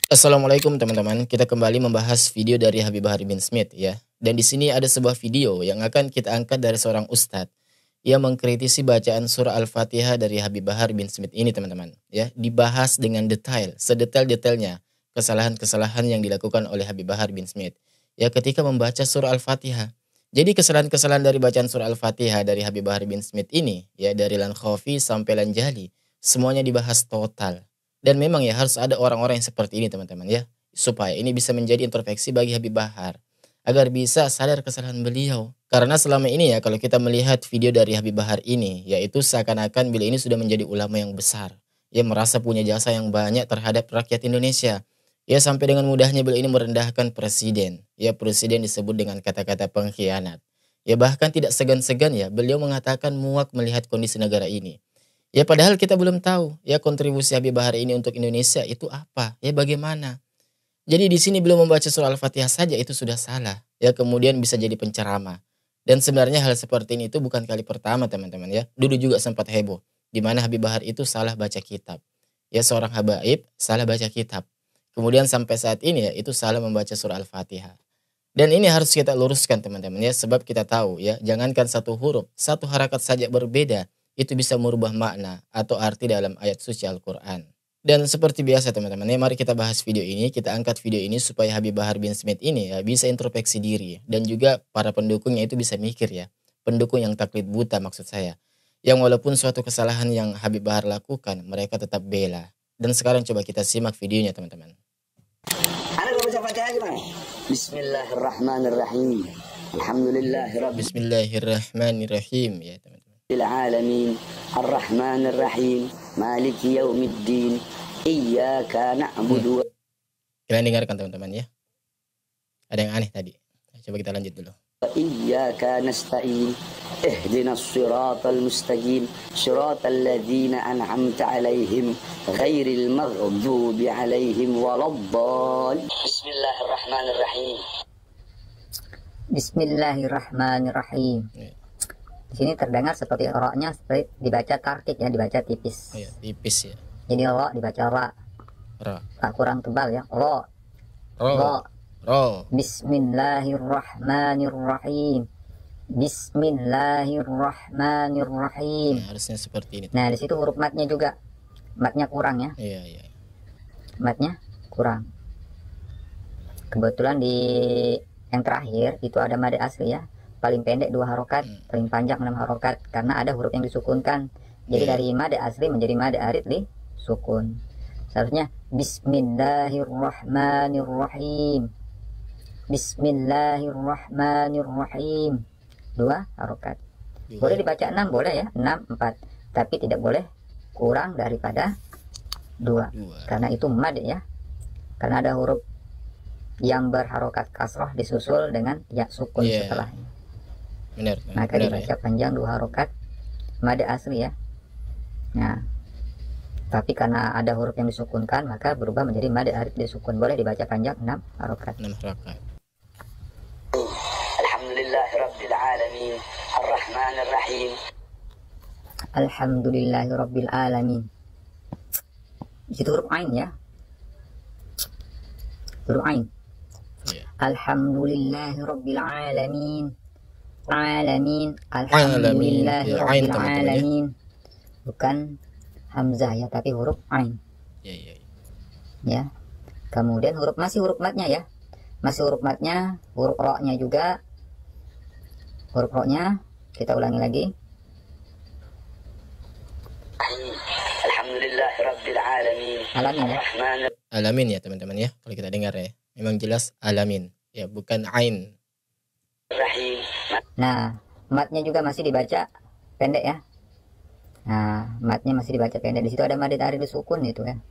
Assalamualaikum teman-teman. Kita kembali membahas video dari Habib Bahar bin Smith ya. Dan di sini ada sebuah video yang akan kita angkat dari seorang ustadz yang mengkritisi bacaan surah Al-Fatihah dari Habib Bahar bin Smith ini teman-teman. Ya, dibahas dengan detail, sedetail-detailnya kesalahan-kesalahan yang dilakukan oleh Habib Bahar bin Smith. Ya, ketika membaca surah Al-Fatihah. Jadi kesalahan-kesalahan dari bacaan surah Al-Fatihah dari Habib Bahar bin Smith ini, ya dari Lan Khafi sampai Lan Jali, semuanya dibahas total. Dan memang ya harus ada orang-orang yang seperti ini teman-teman ya. Supaya ini bisa menjadi introspeksi bagi Habib Bahar. Agar bisa sadar kesalahan beliau. Karena selama ini ya kalau kita melihat video dari Habib Bahar ini. Yaitu seakan-akan beliau ini sudah menjadi ulama yang besar. Ya merasa punya jasa yang banyak terhadap rakyat Indonesia. Ya sampai dengan mudahnya beliau ini merendahkan presiden. Ya presiden disebut dengan kata-kata pengkhianat. Ya bahkan tidak segan-segan ya beliau mengatakan muak melihat kondisi negara ini. Ya padahal kita belum tahu ya kontribusi Habib Bahar ini untuk Indonesia itu apa, ya bagaimana. Jadi di sini belum membaca surah Al-Fatihah saja itu sudah salah. Ya kemudian bisa jadi penceramah. Dan sebenarnya hal seperti ini itu bukan kali pertama teman-teman ya. Dulu juga sempat heboh. Di mana Habib Bahar itu salah baca kitab. Ya seorang habaib salah baca kitab. Kemudian sampai saat ini ya itu salah membaca surah Al-Fatihah. Dan ini harus kita luruskan teman-teman ya. Sebab kita tahu ya jangankan satu huruf, satu harakat saja berbeda. Itu bisa merubah makna atau arti dalam ayat suci Al-Quran. Dan seperti biasa teman-teman, ya mari kita bahas video ini, kita angkat video ini supaya Habib Bahar bin Smith ini ya bisa introspeksi diri. Dan juga para pendukungnya itu bisa mikir ya, pendukung yang taklid buta maksud saya. Yang walaupun suatu kesalahan yang Habib Bahar lakukan, mereka tetap bela. Dan sekarang coba kita simak videonya teman-teman. Bismillahirrahmanirrahim. Bismillahirrahmanirrahim ya teman-teman. Alamin Ar-Rahmanir Rahim Maliki Yaumiddin Iyyaka na'budu. Kalian dengarkan teman-teman ya. Ada yang aneh tadi. Coba kita lanjut dulu. Iyyaka nasta'in ihdinas siratal mustaqim siratal ladzina an'amta 'alaihim ghairil maghdubi 'alaihim waladdallin. Bismillahirrahmanirrahim. Bismillahirrahmanirrahim. Di sini terdengar seperti ro-nya seperti dibaca tarkik ya, dibaca tipis. Iya, tipis ya. Jadi ro dibaca ra. Ra. Kurang tebal ya. Ro. Ro. Ro. Bismillahirrahmanirrahim. Bismillahirrahmanirrahim. Nah, harusnya seperti ini. Nah, di situ huruf matnya juga. Matnya kurang ya. Iya, iya. Matnya kurang. Kebetulan di yang terakhir itu ada mad asli ya. Paling pendek 2 harokat, paling panjang 6 harokat karena ada huruf yang disukunkan. Jadi dari mad asli menjadi mad arid disukun. Seharusnya Bismillahirrahmanirrahim. Bismillahirrahmanirrahim. 2 harokat. Boleh dibaca 6 boleh ya, 6 4. Tapi tidak boleh kurang daripada 2. Karena itu mad ya. Karena ada huruf yang berharokat kasroh disusul dengan ya sukun setelahnya. Benar, maka benar, dibaca ya. panjang 2 harokat mad asli ya. Nah, tapi karena ada huruf yang disukunkan maka berubah menjadi mad arid disukun. Boleh dibaca panjang 6 harokat. 6 harokat. Alhamdulillahirabbil alamin arrahmanir rahim. Alhamdulillahirabbil alamin. Itu huruf ain ya. Huruf ain. Alhamdulillahirabbil alamin. Alamin. Alhamdulillahirabbil alamin. Bukan hamzah ya, tapi huruf ain. Ya. Kemudian masih huruf matnya ya. Masih huruf matnya, huruf ro-nya juga. Huruf ro-nya kita ulangi lagi. Alhamdulillahirabbil alamin. Alamin ya. Alamin ya teman-teman ya. Kalau kita dengar ya, memang jelas alamin ya, bukan ain. Nah, matnya juga masih dibaca pendek ya. Nah, matnya masih dibaca pendek. Di situ ada mad arid sukun itu ya.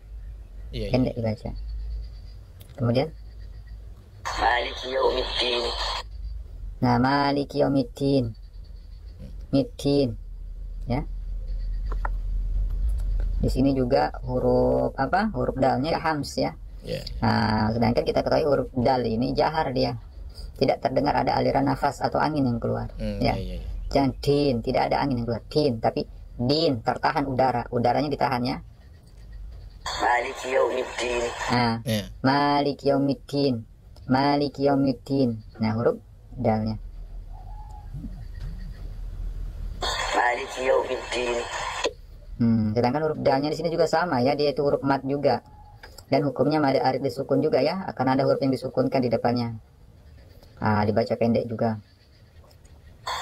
Iya, pendek dibaca. Kemudian Maliki Yaumiddin. Nah, Maliki Yaumiddin. Middin ya. Di sini juga huruf apa? Huruf dalnya hams ya. Nah, sedangkan kita ketahui huruf dal ini jahar dia. Tidak terdengar ada aliran nafas atau angin yang keluar. Ya. Jangan din, tidak ada angin yang keluar. Din, tapi din tertahan udara. Udaranya ditahan ya. Maliki yaumiddin. Nah, Ya. Maliki yaumiddin. Maliki yaumiddin. Nah, huruf dalnya. Maliki yaumiddin. Sedangkan huruf dalnya di sini juga sama ya, dia itu huruf mat juga. Dan hukumnya mad arid disukun juga ya, akan ada huruf yang disukunkan di depannya. Dibaca pendek juga.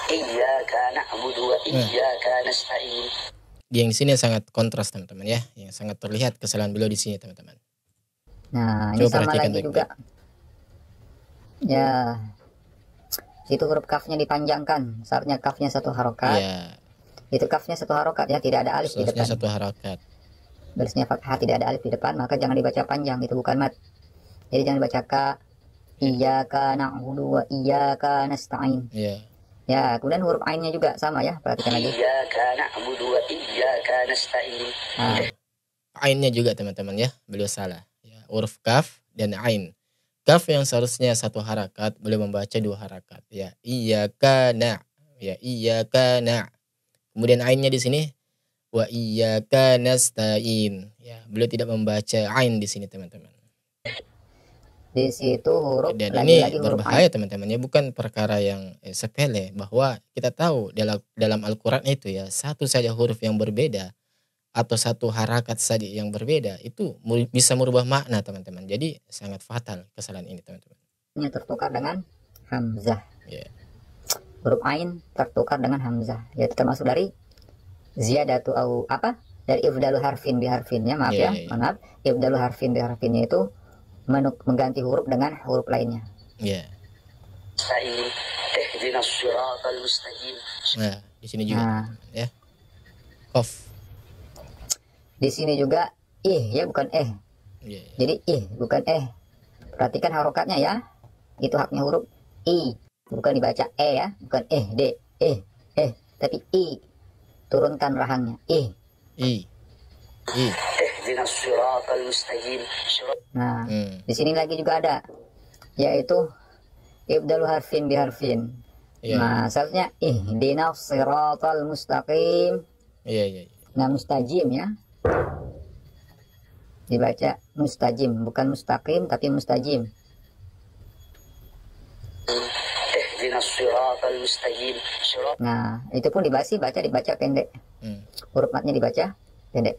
Iyyaka na'budu wa iyyaka nasta'in. Yang di sini sangat kontras teman-teman ya, yang sangat terlihat kesalahan beliau di sini teman-teman. Nah, ini Coba sama perhatikan lagi baik-baik. juga. Ya, itu huruf kafnya dipanjangkan. Seharusnya kafnya satu harokat. Ya, Itu kafnya satu harokat ya, tidak ada alif di seharusnya depan. satu harakat. Barisnya fathah, tidak ada alif di depan, maka jangan dibaca panjang, itu bukan mat. Jadi jangan dibaca ka. Iyyaka na'budu wa iyyaka nasta'in. Ya. Ya, kemudian huruf ainnya juga sama ya, perhatikan lagi. Iyyaka na'budu wa iyyaka nasta'in. Ainnya juga teman-teman ya, beliau salah. Ya, huruf kaf dan ain. Kaf yang seharusnya satu harakat, beliau membaca dua harakat. Ya, iyyaka na. Ya, iyyaka na. Kemudian ainnya di sini wa iyyaka nasta'in. Ya, beliau tidak membaca ain di sini teman-teman. Di situ huruf Dan lagi-lagi ini huruf berbahaya teman-teman ya, bukan perkara yang sepele, bahwa kita tahu dalam Al-Qur'an itu ya, satu saja huruf yang berbeda atau satu harakat saja yang berbeda itu bisa merubah makna teman-teman. Jadi sangat fatal kesalahan ini teman-teman. Ini tertukar dengan hamzah. Ya. Huruf ain tertukar dengan hamzah. Yaitu termasuk dari ziyadatu au apa? Dari ibdalu harfin bi harfinnya, maaf Ya, ya, maaf. Ibdalu harfin bi harfinnya itu mengganti huruf dengan huruf lainnya. Ya. Nah, di sini juga ya. Qaf. Di sini juga ya, bukan Ya. Jadi bukan Perhatikan harokatnya ya. Itu haknya huruf i, bukan dibaca ya, bukan tapi i. Turunkan rahangnya i. Nah, di sini lagi juga ada, yaitu ibdalu harfin bi harfin. Ya. Nah, seharusnya ihdinas siratal mustaqim. Iya. Nah, mustajim ya. Dibaca mustajim, bukan mustaqim tapi mustajim. Nah, itu pun dibaca pendek. Huruf matnya dibaca pendek.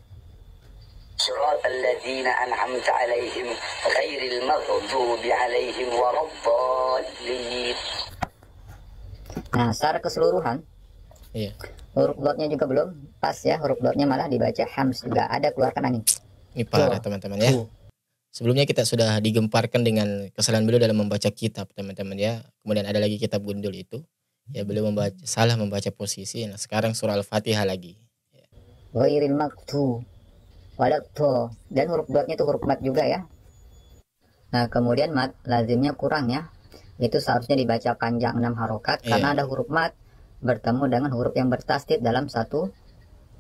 Nah, secara keseluruhan huruf dotnya juga belum pas ya, huruf dotnya malah dibaca hams juga, ada keluarkan angin. Ini parah teman-teman ya. Sebelumnya kita sudah digemparkan dengan kesalahan beliau dalam membaca kitab teman-teman ya. Kemudian ada lagi kitab gundul itu. Ya, beliau salah membaca posisi. Nah, sekarang surah Al-Fatihah lagi. Ghairil maktub walatto, dan huruf dotnya itu huruf mat juga ya. Nah, kemudian mat lazimnya kurang ya. Itu seharusnya dibaca panjang 6 harokat karena ada huruf mat bertemu dengan huruf yang bertasdid dalam satu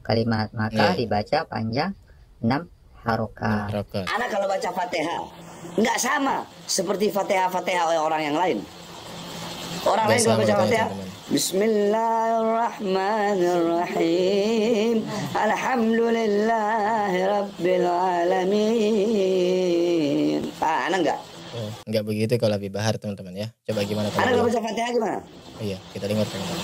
kalimat, maka dibaca panjang 6 harokat. Anak kalau baca Fatihah nggak sama seperti Fatihah orang yang lain. Orang lain kalau baca Fatihah, Bismillahirrahmanirrahim, Alhamdulillahi Rabbil Alamin. Anak enggak begitu kalau Habib Bahar teman-teman ya. Coba gimana kalau anak kalau baca Fatihah gimana? Iya, kita dengar teman-teman.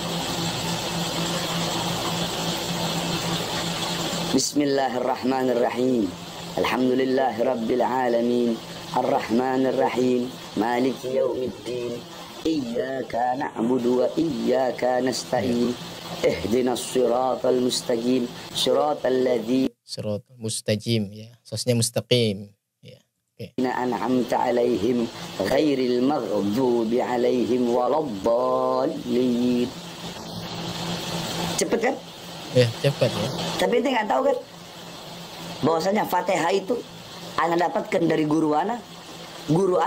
Bismillahirrahmanirrahim. Alhamdulillahi Rabbil Alamin, Ar-Rahmanir-Rahim, Maliki Yaumiddin, Iyyaka na'budu wa iyyaka nasta'in, Ihdinas siratal mustaqim, siratal ladzina mustajim ya. Sosnya mustaqim ya. Oke. An'amta 'alaihim ghairil maghdubi 'alaihim waladdallin. Cepet kan? Ya, cepat ya. Tapi ente nggak tahu kan bahwasanya Fatihah itu anak dapatkan dari guru anak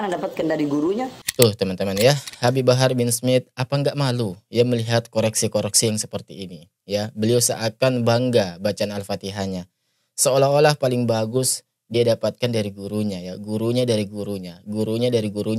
dapatkan dari gurunya. Tuh teman-teman ya, Habib Bahar bin Smith apa nggak malu ya melihat koreksi-koreksi yang seperti ini ya. Beliau seakan bangga bacaan Al-Fatihahnya, seolah-olah paling bagus dia dapatkan dari gurunya ya, gurunya dari gurunya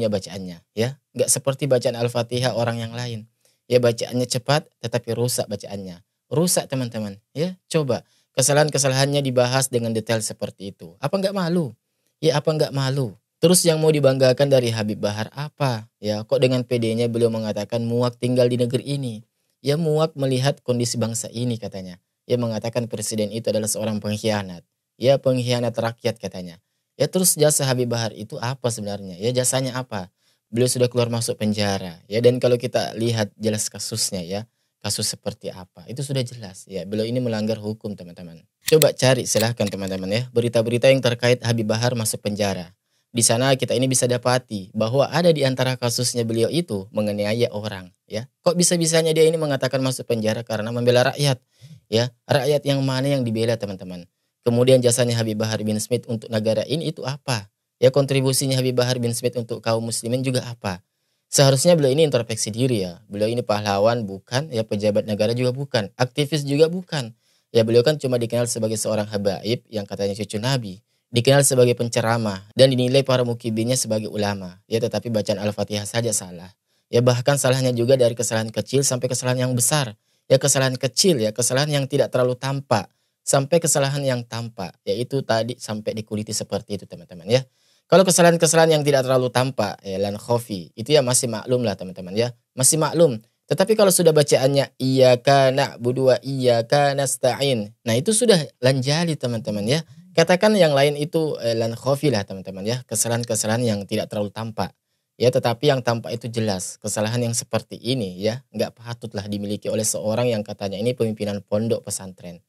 bacaannya ya. Nggak seperti bacaan Al-Fatihah orang yang lain ya, bacaannya cepat tetapi rusak bacaannya. Rusak teman-teman ya. Coba Kesalahan-kesalahannya dibahas dengan detail seperti itu. Apa nggak malu? Ya apa nggak malu? Terus yang mau dibanggakan dari Habib Bahar apa? Ya kok dengan pedenya beliau mengatakan muak tinggal di negeri ini. Ya muak melihat kondisi bangsa ini katanya. Ia mengatakan presiden itu adalah seorang pengkhianat. Ya pengkhianat rakyat katanya. Ya terus jasa Habib Bahar itu apa sebenarnya? Ya jasanya apa? Beliau sudah keluar masuk penjara. Ya dan kalau kita lihat jelas kasusnya ya. Kasus seperti apa? Itu sudah jelas. Ya beliau ini melanggar hukum teman-teman. Coba cari silahkan teman-teman ya. Berita-berita yang terkait Habib Bahar masuk penjara. Di sana kita ini bisa dapati bahwa ada di antara kasusnya beliau itu menganiaya orang, ya. Kok bisa-bisanya dia ini mengatakan masuk penjara karena membela rakyat, ya. Rakyat yang mana yang dibela, teman-teman? Kemudian jasanya Habib Bahar bin Smith untuk negara ini itu apa? Ya kontribusinya Habib Bahar bin Smith untuk kaum muslimin juga apa? Seharusnya beliau ini introspeksi diri ya. Beliau ini pahlawan bukan, ya pejabat negara juga bukan, aktivis juga bukan. Ya beliau kan cuma dikenal sebagai seorang habaib yang katanya cucu Nabi. Dikenal sebagai penceramah dan dinilai para mukibinnya sebagai ulama. Ya tetapi bacaan Al-Fatihah saja salah. Ya bahkan salahnya juga dari kesalahan kecil sampai kesalahan yang besar. Ya kesalahan kecil ya, kesalahan yang tidak terlalu tampak. Sampai kesalahan yang tampak. Yaitu tadi sampai dikuliti seperti itu teman-teman ya. Kalau kesalahan-kesalahan yang tidak terlalu tampak, ya lan khofi, itu ya masih maklum lah teman-teman ya. Masih maklum. Tetapi kalau sudah bacaannya iyyaka na'budu wa iyyaka nasta'in. Nah itu sudah lanjali teman-teman ya. Katakan yang lain itu lan khofi lah teman-teman ya. Kesalahan-kesalahan yang tidak terlalu tampak. Ya tetapi yang tampak itu jelas. Kesalahan yang seperti ini ya. Nggak patutlah dimiliki oleh seorang yang katanya ini pemimpinan pondok pesantren.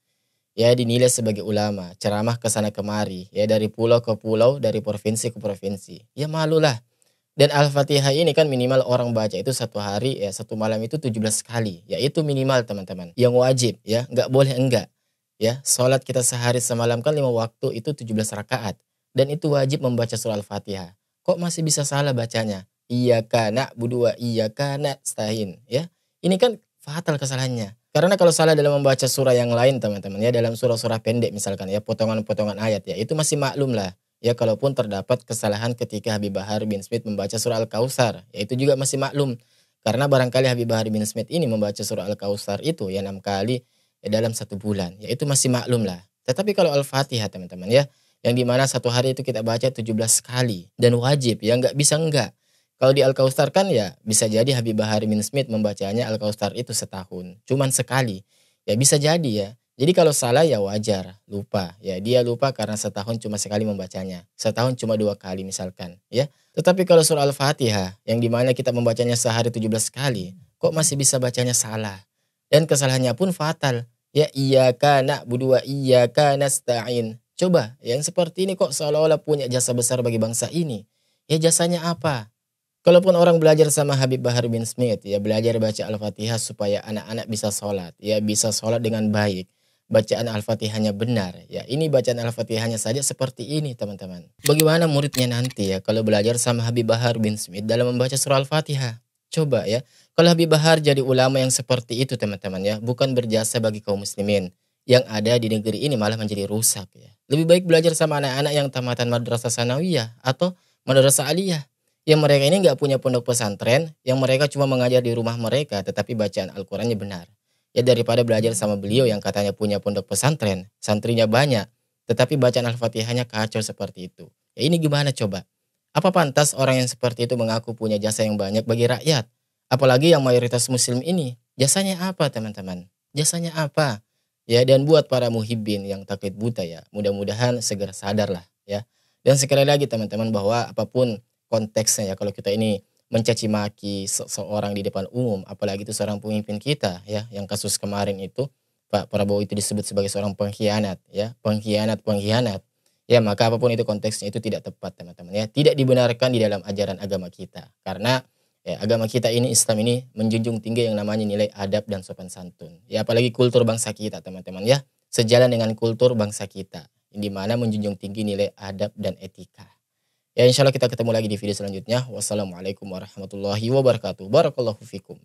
Ya dinilai sebagai ulama. Ceramah ke sana kemari. Ya dari pulau ke pulau. Dari provinsi ke provinsi. Ya malulah. Dan Al-Fatihah ini kan minimal orang baca itu satu hari ya. Satu malam itu 17 kali. Ya itu minimal teman-teman. Yang wajib ya. Nggak boleh enggak. Ya, sholat kita sehari semalam kan 5 waktu itu 17 rakaat. Dan itu wajib membaca surah Al-Fatihah. Kok masih bisa salah bacanya? Iyyaka na'budu wa iyyaka nasta'in. Ya, ini kan fatal kesalahannya. Karena kalau salah dalam membaca surah yang lain teman-teman ya. Dalam surah-surah pendek misalkan ya. Potongan-potongan ayat ya. Itu masih maklum lah. Ya kalaupun terdapat kesalahan ketika Habib Bahar bin Smith membaca surah Al-Kautsar. Ya itu juga masih maklum. Karena barangkali Habib Bahar bin Smith ini membaca surah Al-Kautsar itu ya 6 kali. Dalam 1 bulan, ya itu masih maklum lah. Tetapi kalau Al-Fatihah teman-teman ya, yang dimana satu hari itu kita baca 17 kali dan wajib ya nggak bisa enggak. Kalau di Al-Kautsar kan ya bisa jadi Habib Bahar bin Smith membacanya Al-Kautsar itu setahun, cuman sekali. Ya bisa jadi ya. Jadi kalau salah ya wajar, lupa. Ya dia lupa karena setahun cuma sekali membacanya. Setahun cuma 2 kali misalkan ya. Tetapi kalau surah Al-Fatihah yang dimana kita membacanya sehari 17 kali, kok masih bisa bacanya salah? Dan kesalahannya pun fatal. Ya iyyaka na'budu wa iyyaka nasta'in. Coba yang seperti ini kok seolah-olah punya jasa besar bagi bangsa ini. Ya jasanya apa? Kalaupun orang belajar sama Habib Bahar bin Smith, ya belajar baca Al-Fatihah supaya anak-anak bisa sholat. Ya bisa sholat dengan baik. Bacaan Al-Fatihahnya benar. Ya ini bacaan Al-Fatihahnya saja seperti ini teman-teman. Bagaimana muridnya nanti ya kalau belajar sama Habib Bahar bin Smith dalam membaca surah Al-Fatihah? Coba ya. Kalau Habib Bahar jadi ulama yang seperti itu teman-teman ya. Bukan berjasa bagi kaum muslimin. Yang ada di negeri ini malah menjadi rusak ya. Lebih baik belajar sama anak-anak yang tamatan madrasah sanawiyah atau madrasah aliyah. Yang mereka ini nggak punya pondok pesantren. Yang mereka cuma mengajar di rumah mereka. Tetapi bacaan Al-Qurannya benar. Ya daripada belajar sama beliau yang katanya punya pondok pesantren. Santrinya banyak. Tetapi bacaan Al-Fatihahnya kacau seperti itu. Ya ini gimana coba? Apa pantas orang yang seperti itu mengaku punya jasa yang banyak bagi rakyat? Apalagi yang mayoritas muslim ini. Jasanya apa teman-teman? Jasanya apa? Ya dan buat para muhibbin yang taklid buta ya. Mudah-mudahan segera sadar lah ya. Dan sekali lagi teman-teman bahwa apapun konteksnya ya. Kalau kita ini mencaci maki seseorang di depan umum. Apalagi itu seorang pemimpin kita ya. Yang kasus kemarin itu. Pak Prabowo itu disebut sebagai seorang pengkhianat ya. Pengkhianat. Ya maka apapun itu konteksnya itu tidak tepat teman-teman ya. Tidak dibenarkan di dalam ajaran agama kita. Karena ya, agama kita ini Islam ini menjunjung tinggi yang namanya nilai adab dan sopan santun. Ya apalagi kultur bangsa kita teman-teman ya. Sejalan dengan kultur bangsa kita. Di mana menjunjung tinggi nilai adab dan etika. Ya insya Allah kita ketemu lagi di video selanjutnya. Wassalamualaikum warahmatullahi wabarakatuh. Barakallahu fikum.